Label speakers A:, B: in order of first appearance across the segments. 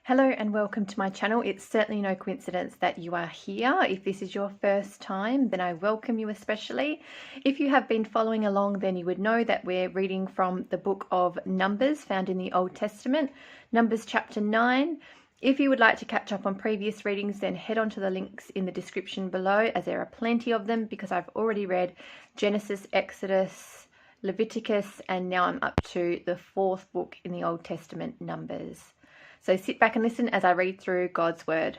A: Hello and welcome to my channel. It's certainly no coincidence that you are here. If this is your first time, then I welcome you especially. If you have been following along, then you would know that we're reading from the book of Numbers found in the Old Testament, Numbers chapter 9. If you would like to catch up on previous readings, then head on to the links in the description below, as there are plenty of them, because I've already read Genesis, Exodus, Leviticus, and now I'm up to the fourth book in the Old Testament, Numbers. So sit back and listen as I read through God's Word.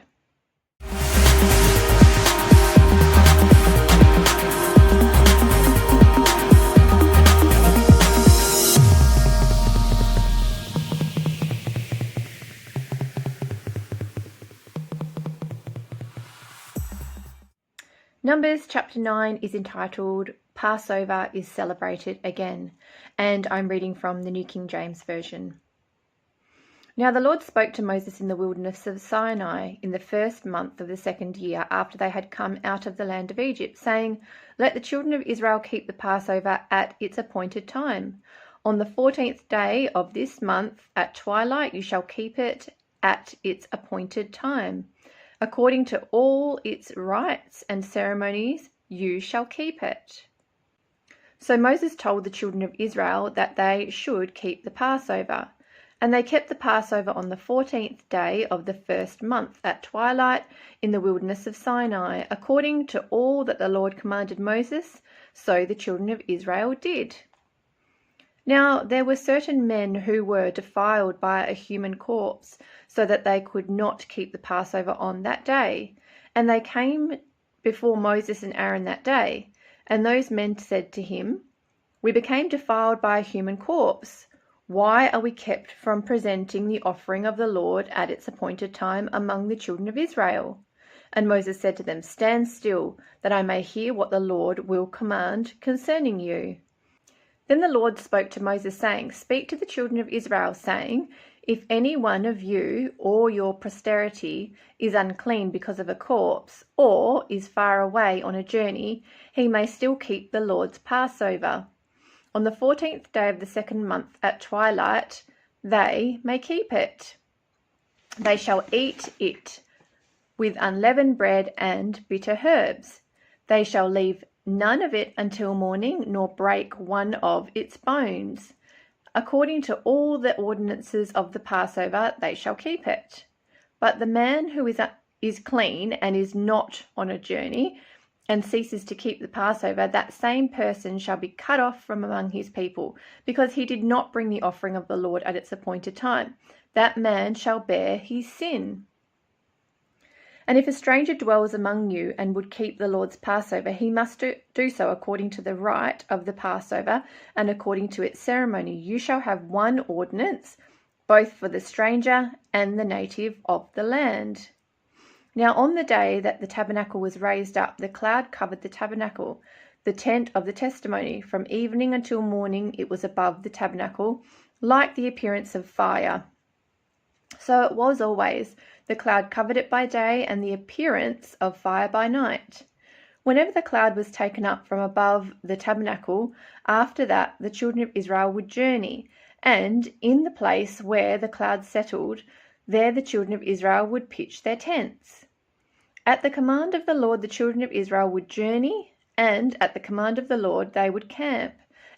A: Numbers chapter 9 is entitled Passover is Celebrated Again, and I'm reading from the New King James Version. Now the Lord spoke to Moses in the wilderness of Sinai in the first month of the second year after they had come out of the land of Egypt, saying, Let the children of Israel keep the Passover at its appointed time. On the 14th day of this month at twilight you shall keep it at its appointed time. According to all its rites and ceremonies you shall keep it. So Moses told the children of Israel that they should keep the Passover. And they kept the Passover on the 14th day of the first month at twilight in the wilderness of Sinai, according to all that the Lord commanded Moses, so the children of Israel did. Now there were certain men who were defiled by a human corpse, so that they could not keep the Passover on that day. And they came before Moses and Aaron that day. And those men said to him, We became defiled by a human corpse. Why are we kept from presenting the offering of the Lord at its appointed time among the children of Israel? And Moses said to them, Stand still, that I may hear what the Lord will command concerning you. Then the Lord spoke to Moses, saying, Speak to the children of Israel, saying, If any one of you or your posterity is unclean because of a corpse, or is far away on a journey, he may still keep the Lord's Passover. On the 14th day of the second month at twilight, they may keep it. They shall eat it with unleavened bread and bitter herbs. They shall leave none of it until morning, nor break one of its bones. According to all the ordinances of the Passover, they shall keep it. But the man who is clean and is not on a journey, and ceases to keep the Passover, that same person shall be cut off from among his people, because he did not bring the offering of the Lord at its appointed time. That man shall bear his sin. And if a stranger dwells among you and would keep the Lord's Passover, he must do so according to the rite of the Passover and according to its ceremony. You shall have one ordinance, both for the stranger and the native of the land. Now on the day that the tabernacle was raised up, the cloud covered the tabernacle, the tent of the testimony. From evening until morning it was above the tabernacle, like the appearance of fire. So it was always. The cloud covered it by day, and the appearance of fire by night. Whenever the cloud was taken up from above the tabernacle, after that the children of Israel would journey, and in the place where the cloud settled, there the children of Israel would pitch their tents. At the command of the Lord the children of Israel would journey, and at the command of the Lord they would camp.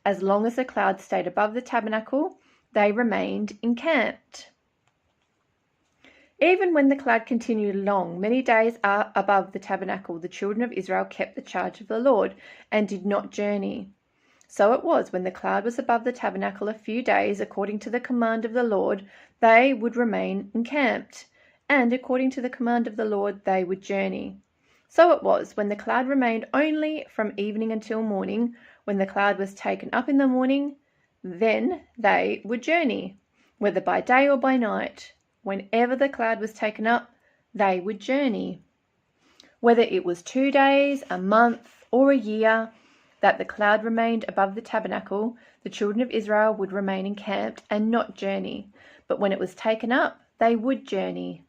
A: As long as the cloud stayed above the tabernacle, they remained encamped. Even when the cloud continued long, many days above the tabernacle, the children of Israel kept the charge of the Lord, and did not journey. So it was, when the cloud was above the tabernacle a few days, according to the command of the Lord, they would remain encamped, and according to the command of the Lord they would journey. So it was, when the cloud remained only from evening until morning, when the cloud was taken up in the morning, then they would journey, whether by day or by night. Whenever the cloud was taken up, they would journey. Whether it was 2 days, a month, or a year, that the cloud remained above the tabernacle, the children of Israel would remain encamped and not journey. But when it was taken up, they would journey.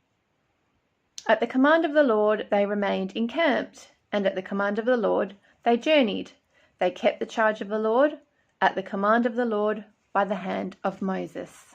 A: At the command of the Lord they remained encamped, and at the command of the Lord they journeyed. They kept the charge of the Lord, at the command of the Lord, by the hand of Moses.